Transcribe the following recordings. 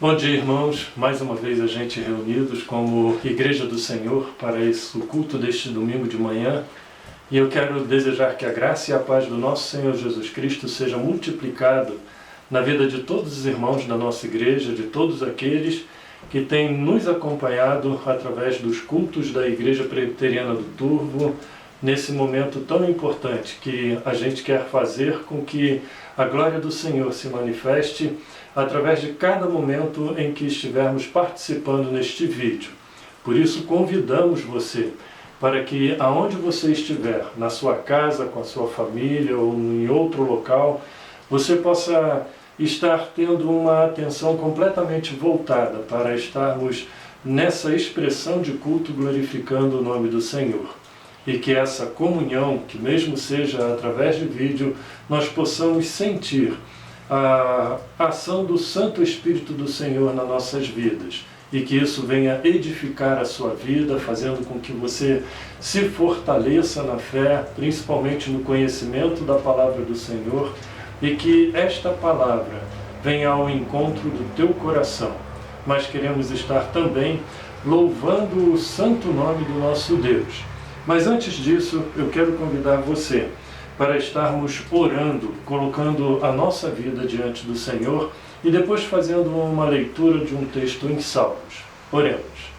Bom dia, irmãos. Mais uma vez a gente reunidos como Igreja do Senhor para esse culto deste domingo de manhã. E eu quero desejar que a graça e a paz do nosso Senhor Jesus Cristo seja multiplicado na vida de todos os irmãos da nossa igreja, de todos aqueles que têm nos acompanhado através dos cultos da Igreja Presbiteriana do Turvo, nesse momento tão importante que a gente quer fazer com que a glória do Senhor se manifeste através de cada momento em que estivermos participando neste vídeo. Por isso convidamos você para que aonde você estiver, na sua casa, com a sua família ou em outro local, você possa estar tendo uma atenção completamente voltada para estarmos nessa expressão de culto glorificando o nome do Senhor. E que essa comunhão, que mesmo seja através de vídeo, nós possamos sentir a ação do Santo Espírito do Senhor nas nossas vidas. E que isso venha edificar a sua vida, fazendo com que você se fortaleça na fé, principalmente no conhecimento da palavra do Senhor, e que esta palavra venha ao encontro do teu coração. Mas queremos estar também louvando o santo nome do nosso Deus. Mas antes disso, eu quero convidar você para estarmos orando, colocando a nossa vida diante do Senhor e depois fazendo uma leitura de um texto em Salmos. Oremos.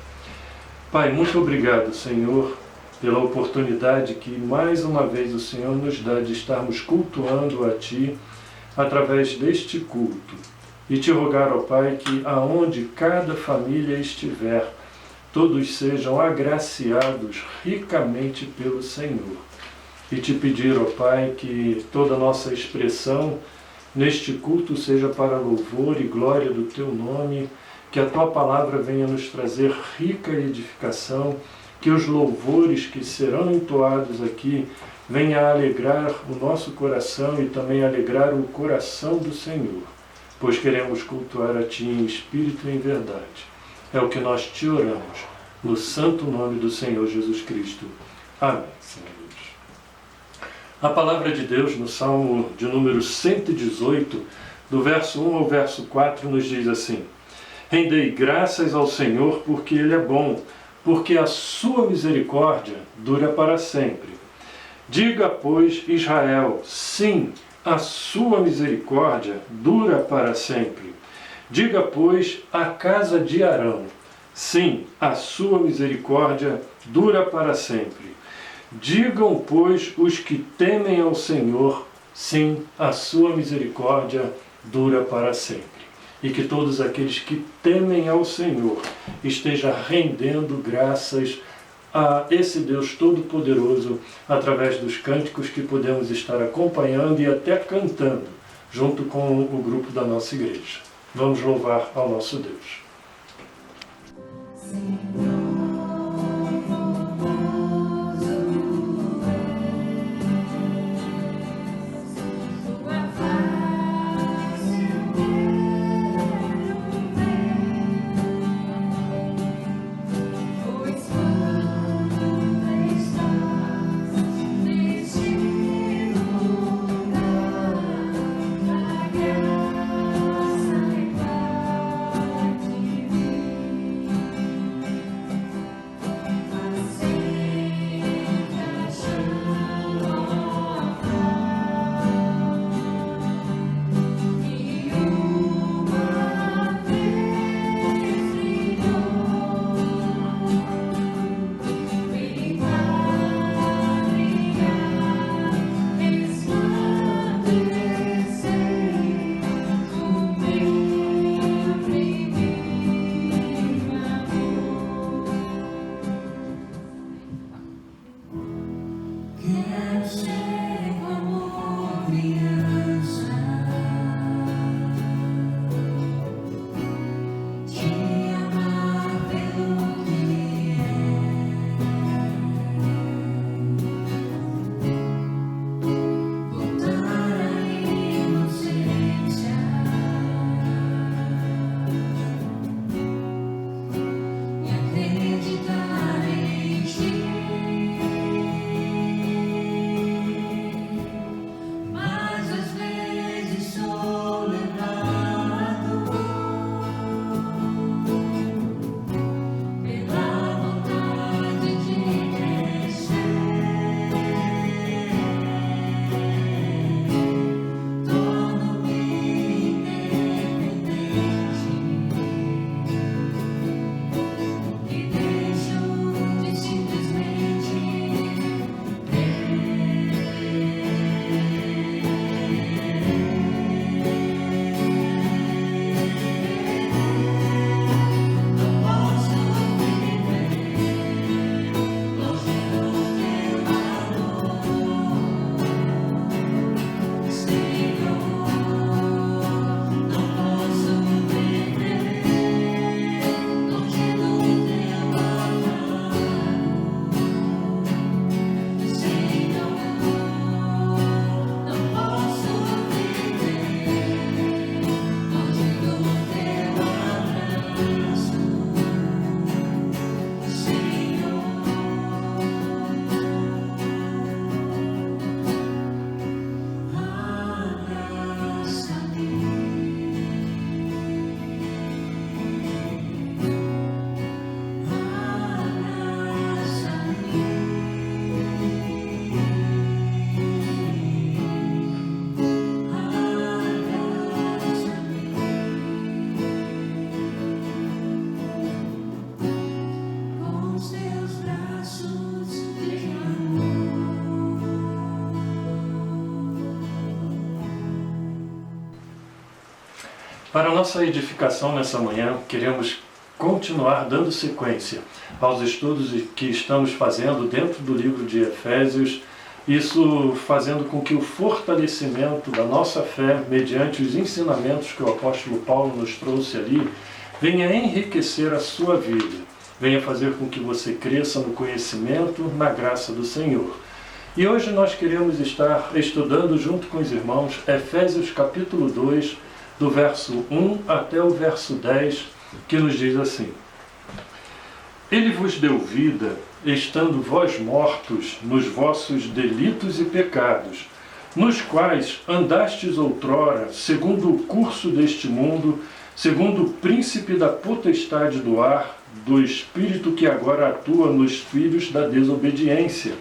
Pai, muito obrigado, Senhor, pela oportunidade que mais uma vez o Senhor nos dá de estarmos cultuando a Ti através deste culto. E te rogar, ó Pai, que aonde cada família estiver, todos sejam agraciados ricamente pelo Senhor. E te pedir, ó Pai, que toda a nossa expressão neste culto seja para louvor e glória do Teu nome, que a Tua palavra venha nos trazer rica edificação, que os louvores que serão entoados aqui venham a alegrar o nosso coração e também alegrar o coração do Senhor, pois queremos cultuar a Ti em espírito e em verdade. É o que nós te oramos, no santo nome do Senhor Jesus Cristo. Amém, Senhor Deus. A palavra de Deus, no Salmo de número 118, do verso 1 ao verso 4, nos diz assim: Rendei graças ao Senhor porque Ele é bom, porque a sua misericórdia dura para sempre. Diga, pois, Israel, sim, a sua misericórdia dura para sempre. Diga, pois, a casa de Arão, sim, a sua misericórdia dura para sempre. Digam, pois, os que temem ao Senhor, sim, a sua misericórdia dura para sempre. E que todos aqueles que temem ao Senhor estejam rendendo graças a esse Deus Todo-Poderoso através dos cânticos que podemos estar acompanhando e até cantando junto com o grupo da nossa igreja. Vamos louvar ao nosso Deus. Para a nossa edificação nessa manhã, queremos continuar dando sequência aos estudos que estamos fazendo dentro do livro de Efésios, isso fazendo com que o fortalecimento da nossa fé, mediante os ensinamentos que o apóstolo Paulo nos trouxe ali, venha enriquecer a sua vida, venha fazer com que você cresça no conhecimento, na graça do Senhor. E hoje nós queremos estar estudando junto com os irmãos Efésios capítulo 2, do verso 1 até o verso 10, que nos diz assim: Ele vos deu vida, estando vós mortos nos vossos delitos e pecados, nos quais andastes outrora, segundo o curso deste mundo, segundo o príncipe da potestade do ar, do espírito que agora atua nos filhos da desobediência,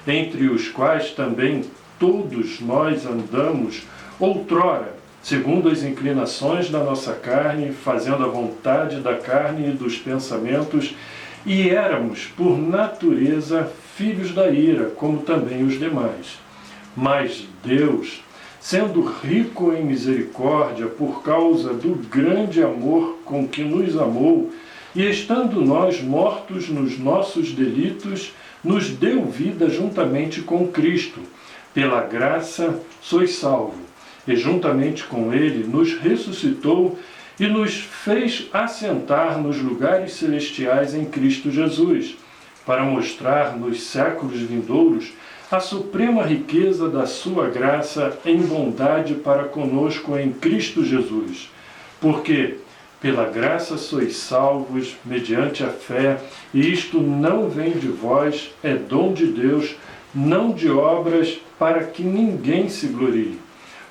entre os quais também todos nós andamos outrora, segundo as inclinações da nossa carne, fazendo a vontade da carne e dos pensamentos, e éramos, por natureza, filhos da ira, como também os demais. Mas Deus, sendo rico em misericórdia, por causa do grande amor com que nos amou, e estando nós mortos nos nossos delitos, nos deu vida juntamente com Cristo. Pela graça sois salvos. E juntamente com ele nos ressuscitou e nos fez assentar nos lugares celestiais em Cristo Jesus, para mostrar nos séculos vindouros a suprema riqueza da sua graça em bondade para conosco em Cristo Jesus. Porque pela graça sois salvos mediante a fé, e isto não vem de vós, é dom de Deus, não de obras, para que ninguém se glorie.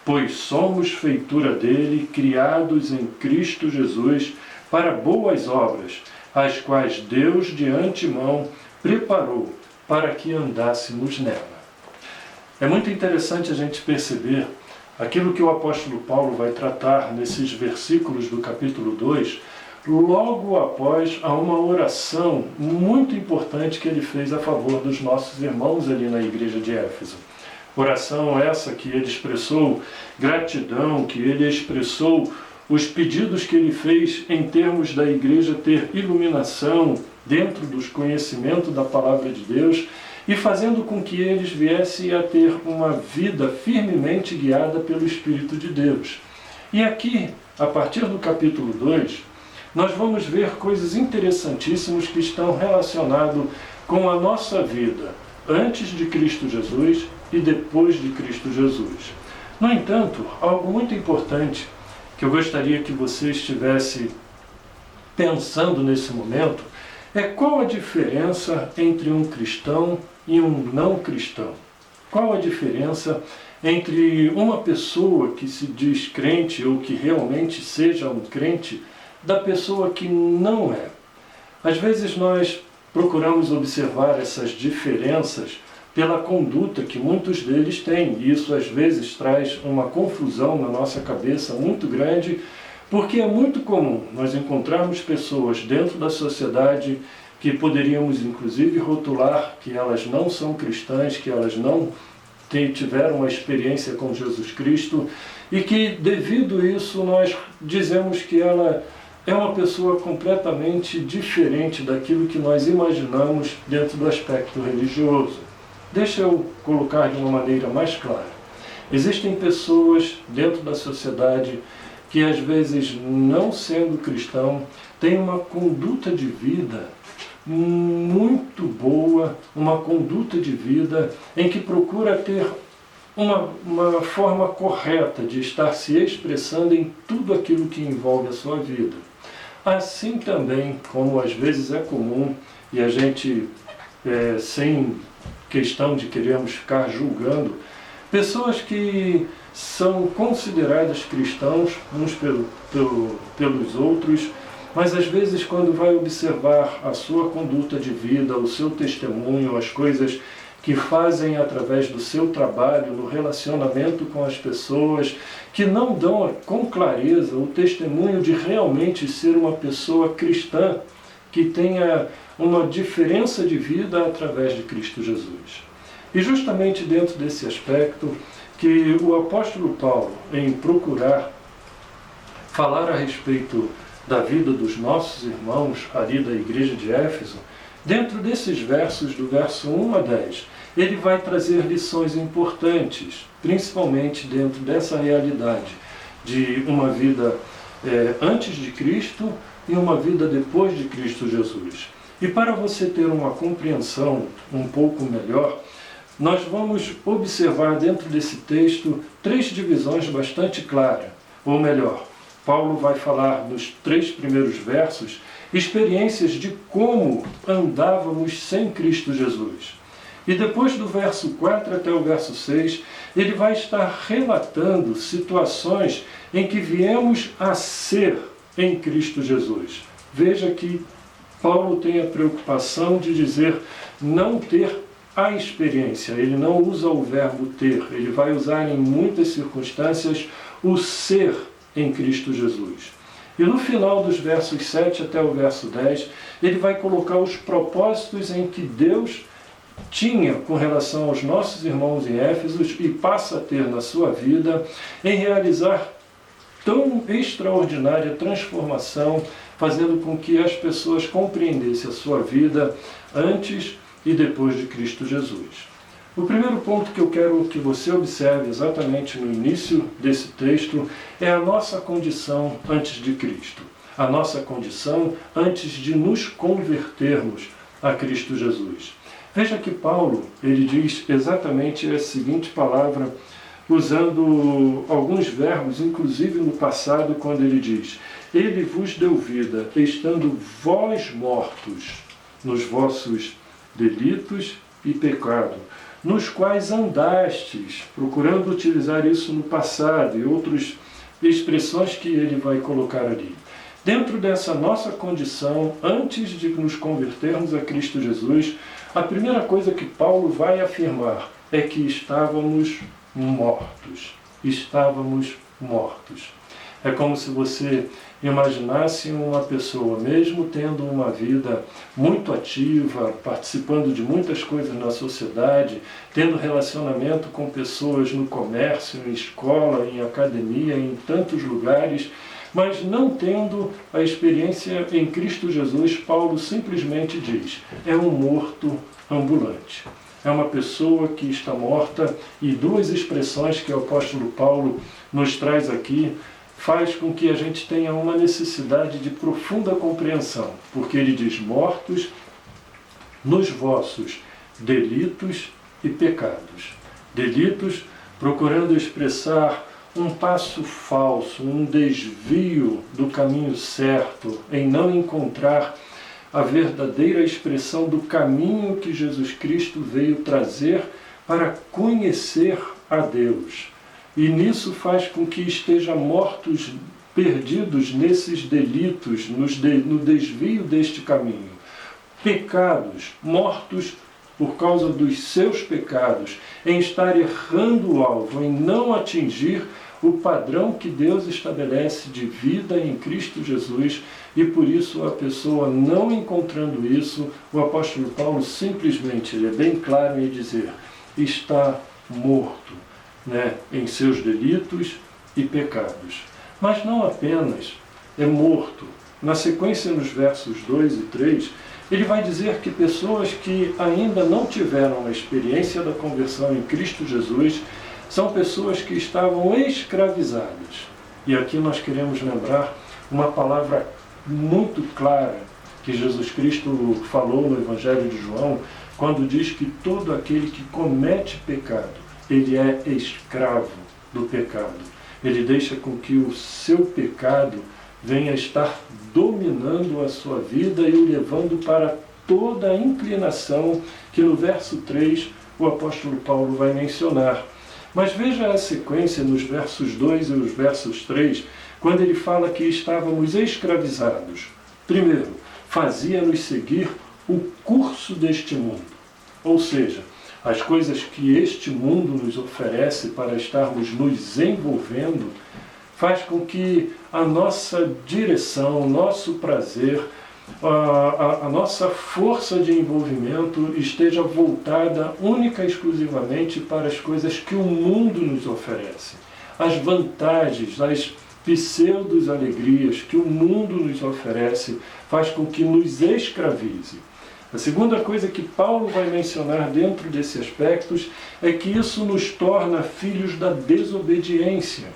Pois somos feitura dele, criados em Cristo Jesus, para boas obras, as quais Deus de antemão preparou para que andássemos nela. É muito interessante a gente perceber aquilo que o apóstolo Paulo vai tratar nesses versículos do capítulo 2, logo após a uma oração muito importante que ele fez a favor dos nossos irmãos ali na igreja de Éfeso. Oração essa que ele expressou gratidão, que ele expressou os pedidos que ele fez em termos da igreja ter iluminação dentro dos conhecimentos da palavra de Deus e fazendo com que eles viessem a ter uma vida firmemente guiada pelo Espírito de Deus. E aqui, a partir do capítulo 2, nós vamos ver coisas interessantíssimas que estão relacionadas com a nossa vida antes de Cristo Jesus e depois de Cristo Jesus. No entanto, algo muito importante que eu gostaria que você estivesse pensando nesse momento é qual a diferença entre um cristão e um não cristão. Qual a diferença entre uma pessoa que se diz crente ou que realmente seja um crente da pessoa que não é. Às vezes nós procuramos observar essas diferenças pela conduta que muitos deles têm. E isso às vezes traz uma confusão na nossa cabeça muito grande, porque é muito comum nós encontrarmos pessoas dentro da sociedade que poderíamos inclusive rotular que elas não são cristãs, que elas não tiveram uma experiência com Jesus Cristo e que devido a isso nós dizemos que ela é uma pessoa completamente diferente daquilo que nós imaginamos dentro do aspecto religioso. Deixa eu colocar de uma maneira mais clara. Existem pessoas dentro da sociedade que, às vezes, não sendo cristão, têm uma conduta de vida muito boa, uma conduta de vida em que procura ter uma forma correta de estar se expressando em tudo aquilo que envolve a sua vida. Assim também, como às vezes é comum, e a gente, sem questão de querermos ficar julgando, pessoas que são consideradas cristãos uns pelos outros, mas às vezes quando vai observar a sua conduta de vida, o seu testemunho, as coisas que fazem através do seu trabalho, no relacionamento com as pessoas, que não dão com clareza o testemunho de realmente ser uma pessoa cristã, que tenha uma diferença de vida através de Cristo Jesus. E justamente dentro desse aspecto que o apóstolo Paulo, em procurar falar a respeito da vida dos nossos irmãos ali da igreja de Éfeso, dentro desses versos, do verso 1 a 10, ele vai trazer lições importantes, principalmente dentro dessa realidade de uma vida antes de Cristo e uma vida depois de Cristo Jesus. E para você ter uma compreensão um pouco melhor, nós vamos observar dentro desse texto 3 divisões bastante claras. Ou melhor, Paulo vai falar nos 3 primeiros versos experiências de como andávamos sem Cristo Jesus. E depois do verso 4 até o verso 6, ele vai estar relatando situações em que viemos a ser em Cristo Jesus. Veja que Paulo tem a preocupação de dizer não ter a experiência. Ele não usa o verbo ter, ele vai usar em muitas circunstâncias o ser em Cristo Jesus. E no final dos versos 7 até o verso 10, ele vai colocar os propósitos em que Deus tinha com relação aos nossos irmãos em Éfeso e passa a ter na sua vida em realizar tão extraordinária transformação, fazendo com que as pessoas compreendessem a sua vida antes e depois de Cristo Jesus. O primeiro ponto que eu quero que você observe exatamente no início desse texto é a nossa condição antes de Cristo. A nossa condição antes de nos convertermos a Cristo Jesus. Veja que Paulo, ele diz exatamente a seguinte palavra, usando alguns verbos, inclusive no passado, quando ele diz: Ele vos deu vida, estando vós mortos nos vossos delitos e pecado, nos quais andastes, procurando utilizar isso no passado e outras expressões que ele vai colocar ali. Dentro dessa nossa condição, antes de nos convertermos a Cristo Jesus, a primeira coisa que Paulo vai afirmar é que estávamos mortos. Estávamos mortos. É como se você imaginasse uma pessoa, mesmo tendo uma vida muito ativa, participando de muitas coisas na sociedade, tendo relacionamento com pessoas no comércio, em escola, em academia, em tantos lugares, mas não tendo a experiência em Cristo Jesus. Paulo simplesmente diz: é um morto ambulante. É uma pessoa que está morta, e 2 expressões que o apóstolo Paulo nos traz aqui faz com que a gente tenha uma necessidade de profunda compreensão, porque ele diz: mortos nos vossos delitos e pecados. Delitos procurando expressar um passo falso, um desvio do caminho certo, em não encontrar a verdadeira expressão do caminho que Jesus Cristo veio trazer para conhecer a Deus. E nisso faz com que estejam mortos, perdidos nesses delitos, no desvio deste caminho. Pecados, mortos por causa dos seus pecados, em estar errando o alvo, em não atingir o padrão que Deus estabelece de vida em Cristo Jesus, e por isso a pessoa não encontrando isso, o apóstolo Paulo simplesmente, ele é bem claro em dizer, está morto, em seus delitos e pecados. Mas não apenas é morto. Na sequência, nos versos 2 e 3, ele vai dizer que pessoas que ainda não tiveram a experiência da conversão em Cristo Jesus são pessoas que estavam escravizadas. E aqui nós queremos lembrar uma palavra muito clara que Jesus Cristo falou no Evangelho de João, quando diz que todo aquele que comete pecado, ele é escravo do pecado. Ele deixa com que o seu pecado venha estar dominando a sua vida e o levando para toda a inclinação que no verso 3 o apóstolo Paulo vai mencionar. Mas veja a sequência nos versos 2 e os versos 3, quando ele fala que estávamos escravizados. Primeiro, fazia-nos seguir o curso deste mundo. Ou seja, as coisas que este mundo nos oferece para estarmos nos envolvendo, faz com que a nossa direção, o nosso prazer, a nossa força de envolvimento esteja voltada única e exclusivamente para as coisas que o mundo nos oferece. As vantagens, as pseudos alegrias que o mundo nos oferece faz com que nos escravize. A segunda coisa que Paulo vai mencionar dentro desses aspectos é que isso nos torna filhos da desobediência,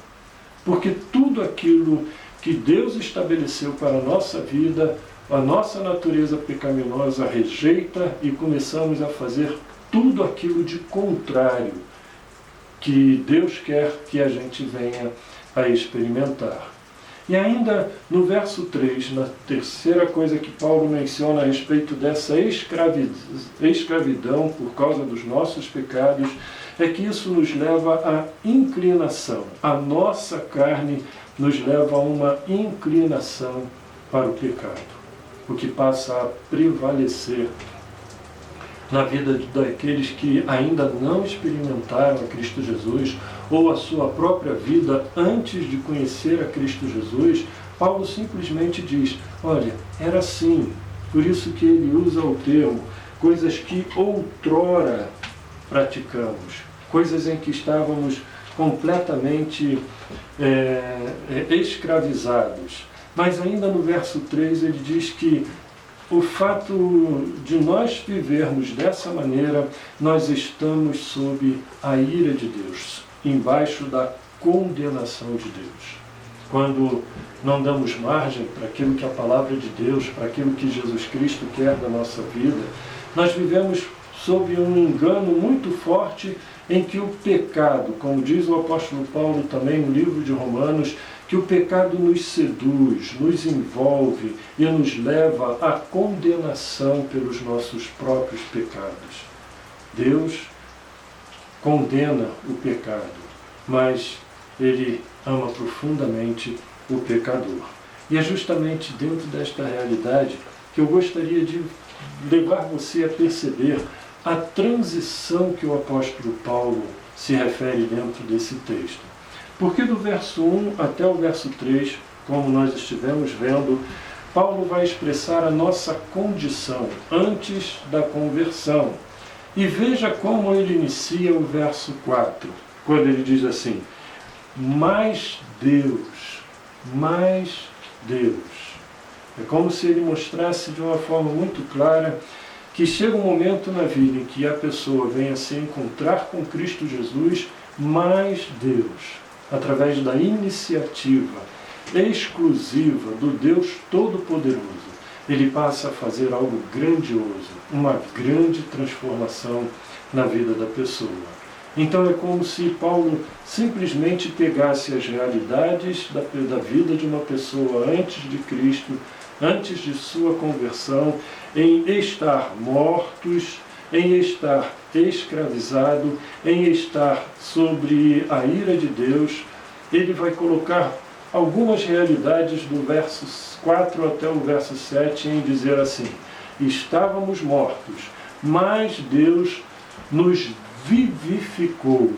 porque tudo aquilo que Deus estabeleceu para a nossa vida, a nossa natureza pecaminosa rejeita e começamos a fazer tudo aquilo de contrário que Deus quer que a gente venha a experimentar. E ainda no verso 3, na terceira coisa que Paulo menciona a respeito dessa escravidão por causa dos nossos pecados, é que isso nos leva à inclinação. A nossa carne nos leva a uma inclinação para o pecado, o que passa a prevalecer na vida daqueles que ainda não experimentaram a Cristo Jesus, ou a sua própria vida antes de conhecer a Cristo Jesus. Paulo simplesmente diz, olha, era assim, por isso que ele usa o termo, coisas que outrora praticamos, coisas em que estávamos completamente escravizados. Mas ainda no verso 3 ele diz que o fato de nós vivermos dessa maneira, nós estamos sob a ira de Deus, embaixo da condenação de Deus. Quando não damos margem para aquilo que a palavra de Deus, para aquilo que Jesus Cristo quer da nossa vida, nós vivemos sob um engano muito forte em que o pecado, como diz o apóstolo Paulo também no livro de Romanos, que o pecado nos seduz, nos envolve e nos leva à condenação pelos nossos próprios pecados. Deus condena o pecado, mas Ele ama profundamente o pecador. E é justamente dentro desta realidade que eu gostaria de levar você a perceber a transição que o apóstolo Paulo se refere dentro desse texto. Porque do verso 1 até o verso 3, como nós estivemos vendo, Paulo vai expressar a nossa condição antes da conversão. E veja como ele inicia o verso 4, quando ele diz assim, mas Deus. É como se ele mostrasse de uma forma muito clara que chega um momento na vida em que a pessoa venha se encontrar com Cristo Jesus, mas Deus, através da iniciativa exclusiva do Deus Todo-Poderoso, ele passa a fazer algo grandioso, uma grande transformação na vida da pessoa. Então é como se Paulo simplesmente pegasse as realidades da vida de uma pessoa antes de Cristo, antes de sua conversão, em estar mortos, em estar escravizado, em estar sobre a ira de Deus. Ele vai colocar algumas realidades do verso 4 até o verso 7 em dizer assim, estávamos mortos, mas Deus nos vivificou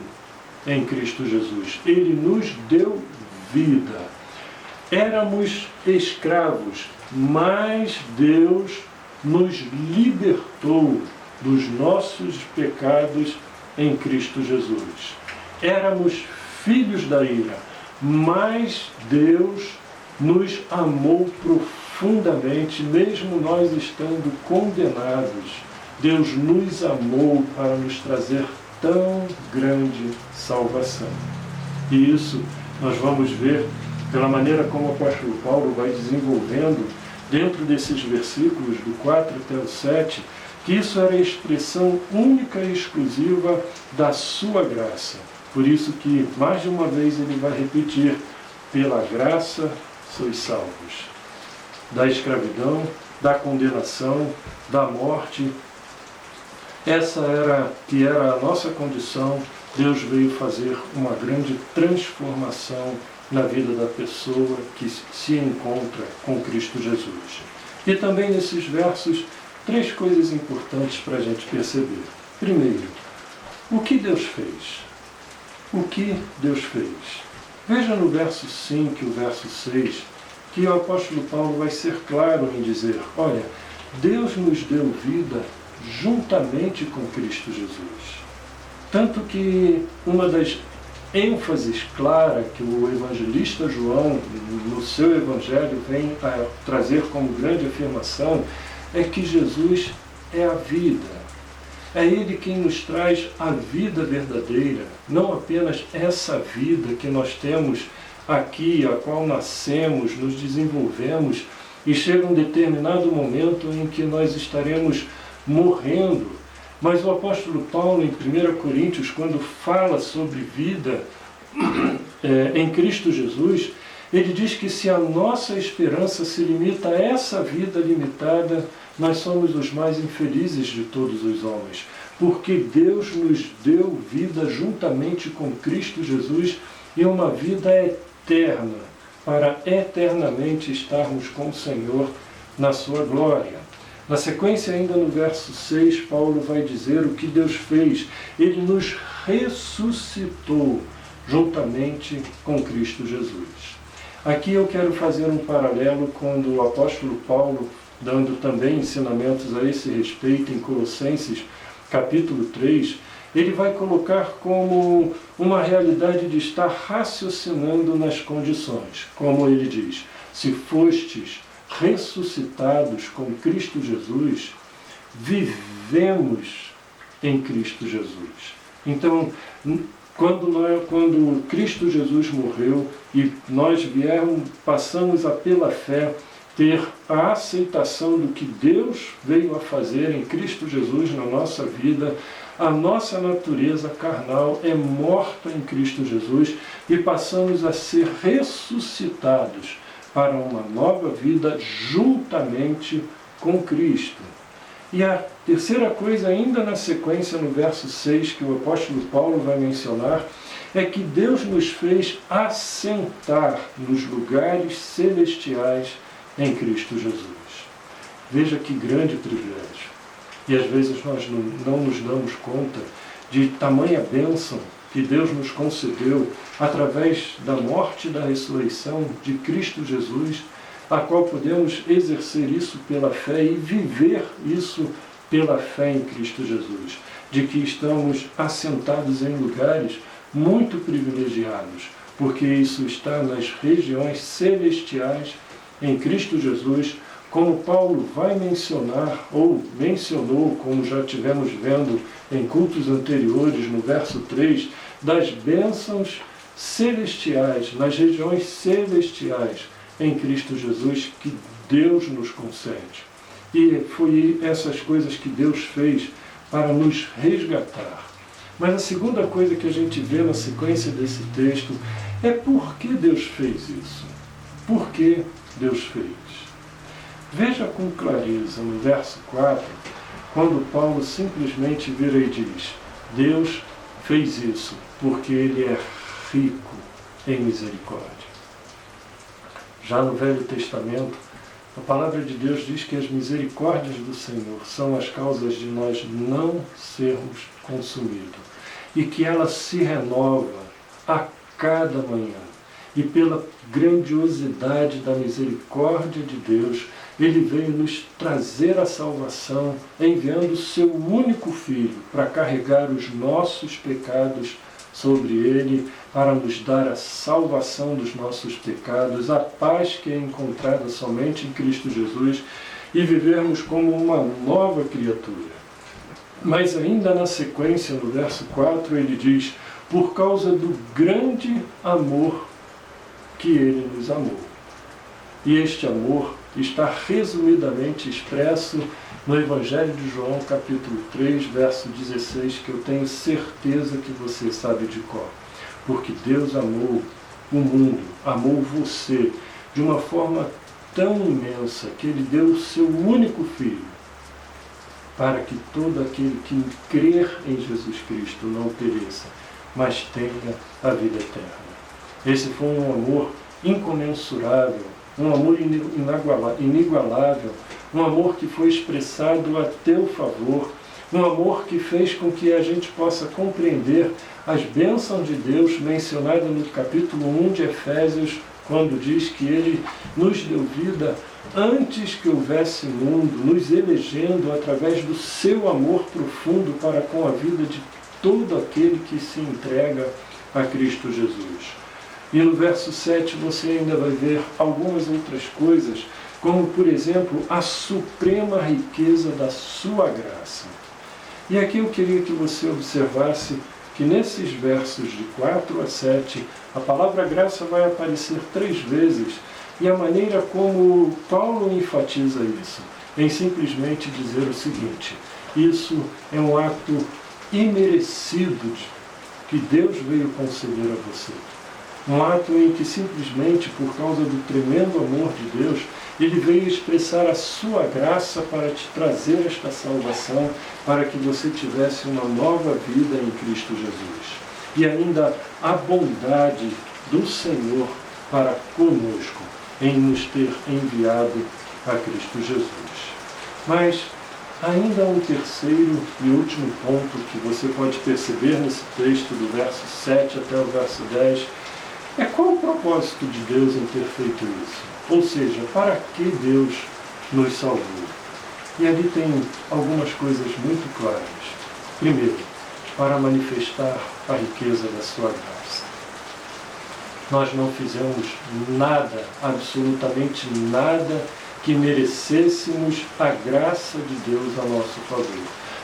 em Cristo Jesus. Ele nos deu vida. Éramos escravos, mas Deus nos libertou dos nossos pecados em Cristo Jesus. Éramos filhos da ira, mas Deus nos amou profundamente, mesmo nós estando condenados. Deus nos amou para nos trazer tão grande salvação. E isso nós vamos ver pela maneira como o apóstolo Paulo vai desenvolvendo dentro desses versículos, do 4 até o 7, que isso era a expressão única e exclusiva da sua graça. Por isso que, mais de uma vez, ele vai repetir, pela graça sois salvos. Da escravidão, da condenação, da morte. Essa era a nossa condição. Deus veio fazer uma grande transformação na vida da pessoa que se encontra com Cristo Jesus. E também nesses versos, 3 coisas importantes para a gente perceber. Primeiro, o que Deus fez? O que Deus fez? Veja no verso 5 e o verso 6, que o apóstolo Paulo vai ser claro em dizer, olha, Deus nos deu vida juntamente com Cristo Jesus. Tanto que uma das ênfase clara que o evangelista João, no seu evangelho, vem a trazer como grande afirmação, é que Jesus é a vida. É Ele quem nos traz a vida verdadeira, não apenas essa vida que nós temos aqui, a qual nascemos, nos desenvolvemos, e chega um determinado momento em que nós estaremos morrendo. Mas o apóstolo Paulo, em 1 Coríntios, quando fala sobre vida em Cristo Jesus, ele diz que se a nossa esperança se limita a essa vida limitada, nós somos os mais infelizes de todos os homens, porque Deus nos deu vida juntamente com Cristo Jesus e uma vida eterna, para eternamente estarmos com o Senhor na sua glória. Na sequência, ainda no verso 6, Paulo vai dizer o que Deus fez. Ele nos ressuscitou juntamente com Cristo Jesus. Aqui eu quero fazer um paralelo quando o apóstolo Paulo, dando também ensinamentos a esse respeito em Colossenses, capítulo 3, ele vai colocar como uma realidade de estar raciocinando nas condições. Como ele diz, se fostes ressuscitados com Cristo Jesus, vivemos em Cristo Jesus. Então, quando Cristo Jesus morreu e nós passamos a pela fé ter a aceitação do que Deus veio a fazer em Cristo Jesus na nossa vida, a nossa natureza carnal é morta em Cristo Jesus e passamos a ser ressuscitados para uma nova vida juntamente com Cristo. E a terceira coisa, ainda na sequência, no verso 6, que o apóstolo Paulo vai mencionar, é que Deus nos fez assentar nos lugares celestiais em Cristo Jesus. Veja que grande privilégio. E às vezes nós não nos damos conta de tamanha bênção que Deus nos concedeu através da morte e da ressurreição de Cristo Jesus, a qual podemos exercer isso pela fé e viver isso pela fé em Cristo Jesus, de que estamos assentados em lugares muito privilegiados, porque isso está nas regiões celestiais em Cristo Jesus, como Paulo vai mencionar, ou mencionou, como já tivemos vendo em cultos anteriores, no verso 3, das bênçãos celestiais, nas regiões celestiais em Cristo Jesus, que Deus nos concede. E foi essas coisas que Deus fez para nos resgatar. Mas a segunda coisa que a gente vê na sequência desse texto é por que Deus fez isso. Por que Deus fez? Veja com clareza no verso 4, quando Paulo simplesmente vira e diz: Deus fez isso porque Ele é rico em misericórdia. Já no Velho Testamento, a palavra de Deus diz que as misericórdias do Senhor são as causas de nós não sermos consumidos e que ela se renova a cada manhã. E pela grandiosidade da misericórdia de Deus, Ele veio nos trazer a salvação, enviando o seu único Filho para carregar os nossos pecados sobre Ele, para nos dar a salvação dos nossos pecados, a paz que é encontrada somente em Cristo Jesus e vivermos como uma nova criatura. Mas ainda na sequência, no verso 4, ele diz: por causa do grande amor que Ele nos amou. E este amor está resumidamente expresso no Evangelho de João, capítulo 3, verso 16, que eu tenho certeza que você sabe de cor. Porque Deus amou o mundo, amou você, de uma forma tão imensa, que Ele deu o seu único Filho, para que todo aquele que crer em Jesus Cristo não pereça, mas tenha a vida eterna. Esse foi um amor incomensurável, um amor inigualável, um amor que foi expressado a teu favor, um amor que fez com que a gente possa compreender as bênçãos de Deus mencionadas no capítulo 1 de Efésios, quando diz que Ele nos deu vida antes que houvesse mundo, nos elegendo através do seu amor profundo para com a vida de todo aquele que se entrega a Cristo Jesus. E no verso 7 você ainda vai ver algumas outras coisas, como por exemplo, a suprema riqueza da sua graça. E aqui eu queria que você observasse que nesses versos de 4 a 7, a palavra graça vai aparecer 3 vezes, e a maneira como Paulo enfatiza isso, em simplesmente dizer o seguinte: isso é um ato imerecido que Deus veio conceder a você. Um ato em que simplesmente, por causa do tremendo amor de Deus, Ele veio expressar a sua graça para te trazer esta salvação, para que você tivesse uma nova vida em Cristo Jesus. E ainda a bondade do Senhor para conosco, em nos ter enviado a Cristo Jesus. Mas ainda um terceiro e último ponto que você pode perceber nesse texto, do verso 7 até o verso 10, é qual o propósito de Deus em ter feito isso? Ou seja, para que Deus nos salvou? E ali tem algumas coisas muito claras. Primeiro, para manifestar a riqueza da sua graça. Nós não fizemos nada, absolutamente nada, que merecêssemos a graça de Deus a nosso favor.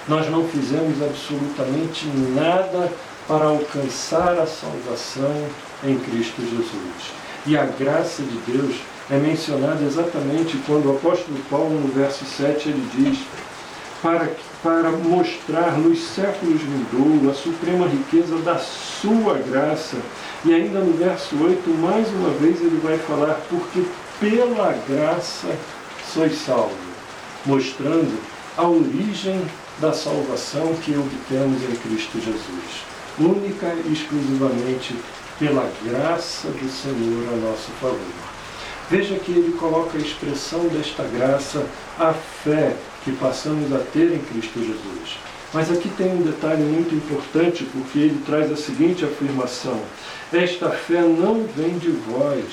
Nós não fizemos absolutamente nada para alcançar a salvação em Cristo Jesus. E a graça de Deus é mencionada exatamente quando o apóstolo Paulo, no verso 7, ele diz: para mostrar nos séculos vindouros a suprema riqueza da sua graça. E ainda no verso 8, mais uma vez ele vai falar: porque pela graça sois salvos, mostrando a origem da salvação que obtemos em Cristo Jesus, única e exclusivamente pela graça do Senhor a nosso favor. Veja que ele coloca a expressão desta graça, a fé que passamos a ter em Cristo Jesus. Mas aqui tem um detalhe muito importante, porque ele traz a seguinte afirmação: esta fé não vem de vós,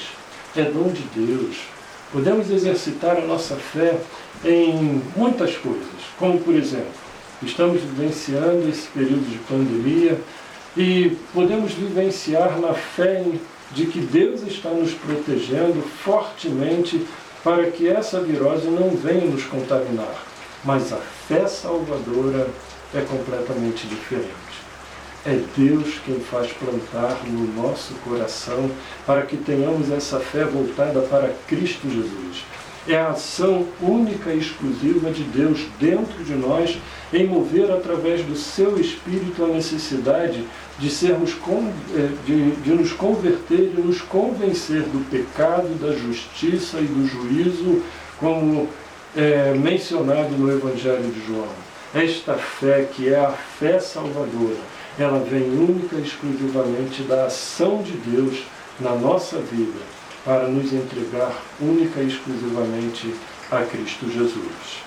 é dom de Deus. Podemos exercitar a nossa fé em muitas coisas, como por exemplo, estamos vivenciando esse período de pandemia e podemos vivenciar na fé de que Deus está nos protegendo fortemente para que essa virose não venha nos contaminar. Mas a fé salvadora é completamente diferente. É Deus quem faz plantar no nosso coração para que tenhamos essa fé voltada para Cristo Jesus. É a ação única e exclusiva de Deus dentro de nós em mover através do seu Espírito a necessidade de sermos de nos converter e nos convencer do pecado, da justiça e do juízo, como mencionado no Evangelho de João. Esta fé, que é a fé salvadora, ela vem única e exclusivamente da ação de Deus na nossa vida, para nos entregar única e exclusivamente a Cristo Jesus.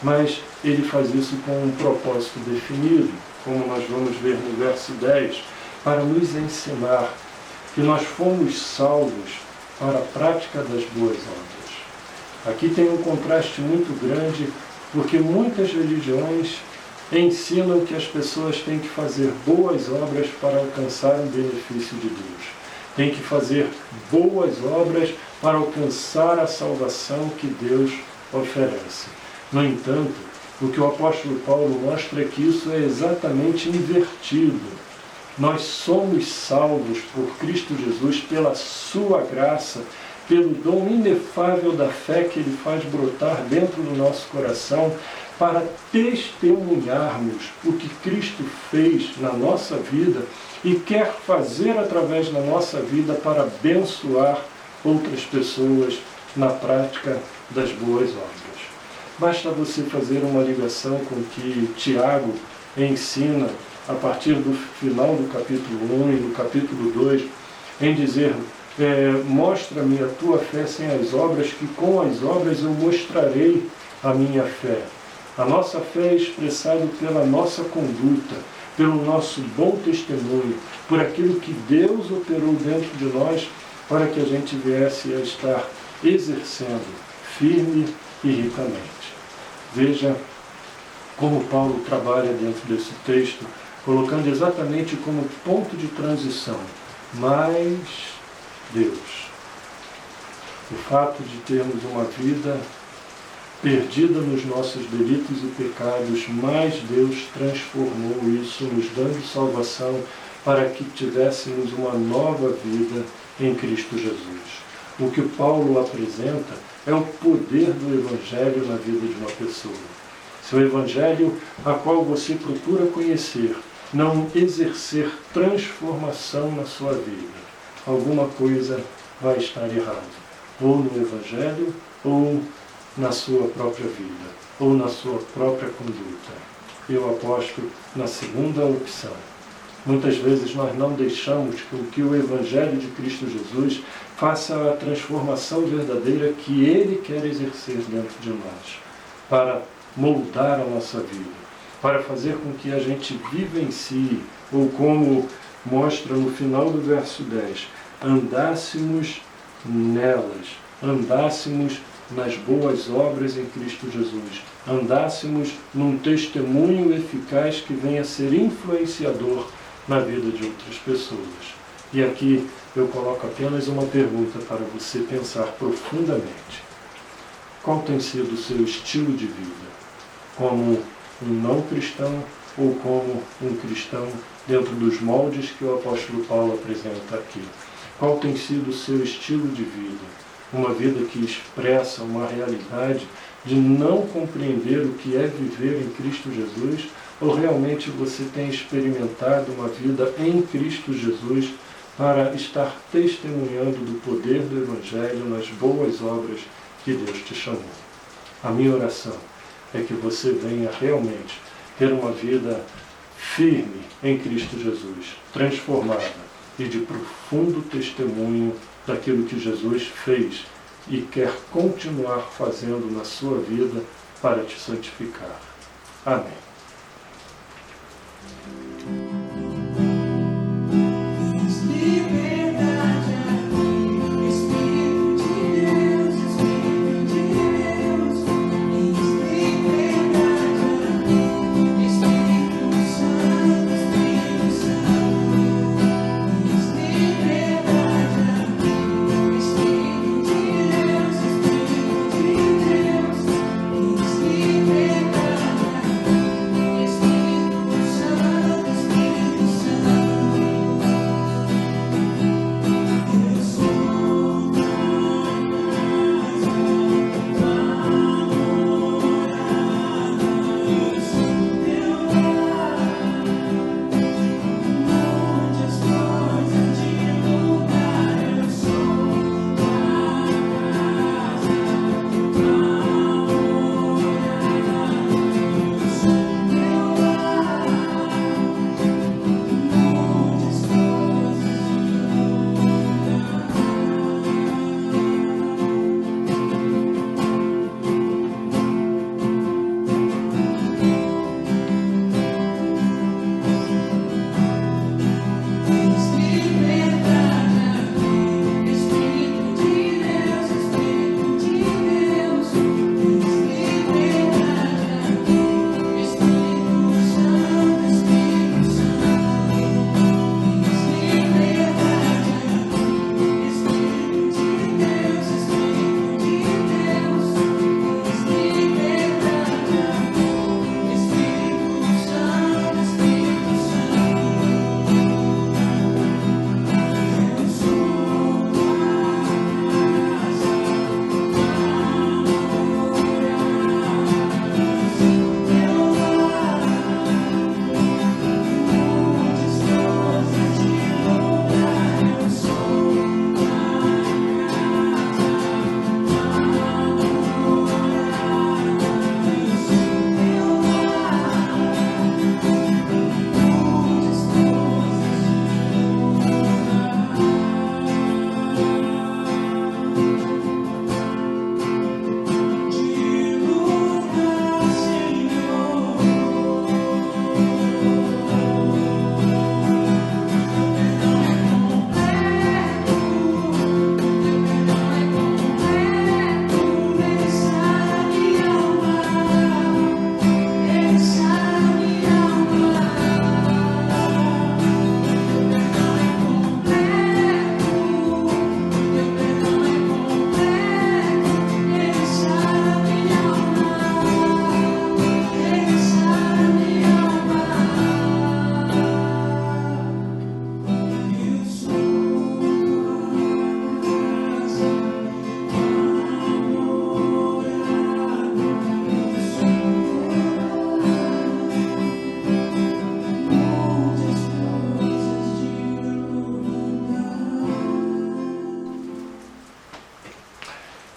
Mas ele faz isso com um propósito definido, como nós vamos ver no verso 10, para nos ensinar que nós fomos salvos para a prática das boas obras. Aqui tem um contraste muito grande, porque muitas religiões ensinam que as pessoas têm que fazer boas obras para alcançar o benefício de Deus. Tem que fazer boas obras para alcançar a salvação que Deus oferece. No entanto, o que o apóstolo Paulo mostra é que isso é exatamente invertido. Nós somos salvos por Cristo Jesus pela sua graça, pelo dom inefável da fé que Ele faz brotar dentro do nosso coração, para testemunharmos o que Cristo fez na nossa vida e quer fazer através da nossa vida para abençoar outras pessoas na prática das boas obras. Basta você fazer uma ligação com o que Tiago ensina a partir do final do capítulo 1 e no capítulo 2, em dizer: mostra-me a tua fé sem as obras, que com as obras eu mostrarei a minha fé. A nossa fé é expressada pela nossa conduta, pelo nosso bom testemunho, por aquilo que Deus operou dentro de nós para que a gente viesse a estar exercendo firme e ricamente. Veja como Paulo trabalha dentro desse texto colocando exatamente como ponto de transição, mais Deus. O fato de termos uma vida perdida nos nossos delitos e pecados, mas Deus transformou isso, nos dando salvação para que tivéssemos uma nova vida em Cristo Jesus. O que Paulo apresenta é o poder do Evangelho na vida de uma pessoa. Se o Evangelho a qual você procura conhecer não exercer transformação na sua vida, alguma coisa vai estar errada, ou no Evangelho, ou na sua própria vida, ou na sua própria conduta. Eu aposto na segunda opção. Muitas vezes nós não deixamos que o Evangelho de Cristo Jesus faça a transformação verdadeira que Ele quer exercer dentro de nós, para moldar a nossa vida, para fazer com que a gente vivencie, ou como mostra no final do verso 10, andássemos nelas, andássemos nas boas obras em Cristo Jesus, andássemos num testemunho eficaz que venha a ser influenciador na vida de outras pessoas. E aqui eu coloco apenas uma pergunta para você pensar profundamente. Qual tem sido o seu estilo de vida? Como um não cristão ou como um cristão dentro dos moldes que o apóstolo Paulo apresenta aqui? Qual tem sido o seu estilo de vida? Uma vida que expressa uma realidade de não compreender o que é viver em Cristo Jesus, ou realmente você tem experimentado uma vida em Cristo Jesus para estar testemunhando do poder do Evangelho nas boas obras que Deus te chamou? A minha oração é que você venha realmente ter uma vida firme em Cristo Jesus, transformada e de profundo testemunho daquilo que Jesus fez e quer continuar fazendo na sua vida para te santificar. Amém.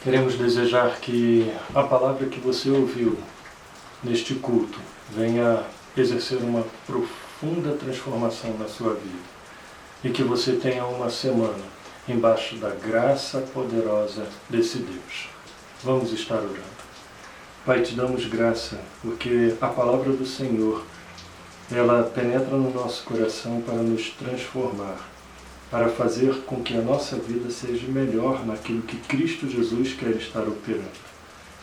Queremos desejar que a palavra que você ouviu neste culto venha exercer uma profunda transformação na sua vida e que você tenha uma semana embaixo da graça poderosa desse Deus. Vamos estar orando. Pai, te damos graça porque a palavra do Senhor, ela penetra no nosso coração para nos transformar, para fazer com que a nossa vida seja melhor naquilo que Cristo Jesus quer estar operando.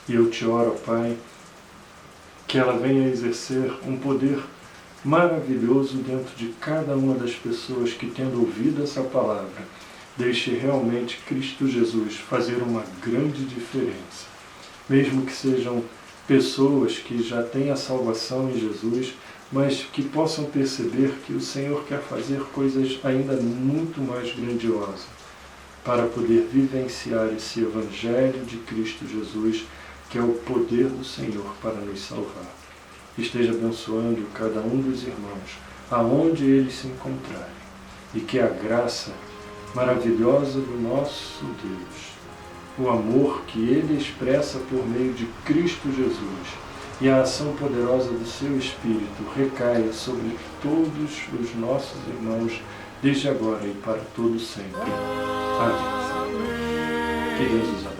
E eu te oro, Pai, que ela venha exercer um poder maravilhoso dentro de cada uma das pessoas que, tendo ouvido essa palavra, deixe realmente Cristo Jesus fazer uma grande diferença. Mesmo que sejam pessoas que já têm a salvação em Jesus, mas que possam perceber que o Senhor quer fazer coisas ainda muito mais grandiosas para poder vivenciar esse Evangelho de Cristo Jesus, que é o poder do Senhor para nos salvar. Esteja abençoando cada um dos irmãos, aonde eles se encontrarem, e que a graça maravilhosa do nosso Deus, o amor que Ele expressa por meio de Cristo Jesus e a ação poderosa do Seu Espírito recaia sobre todos os nossos irmãos, desde agora e para todo sempre. Amém. Que Deus os abençoe.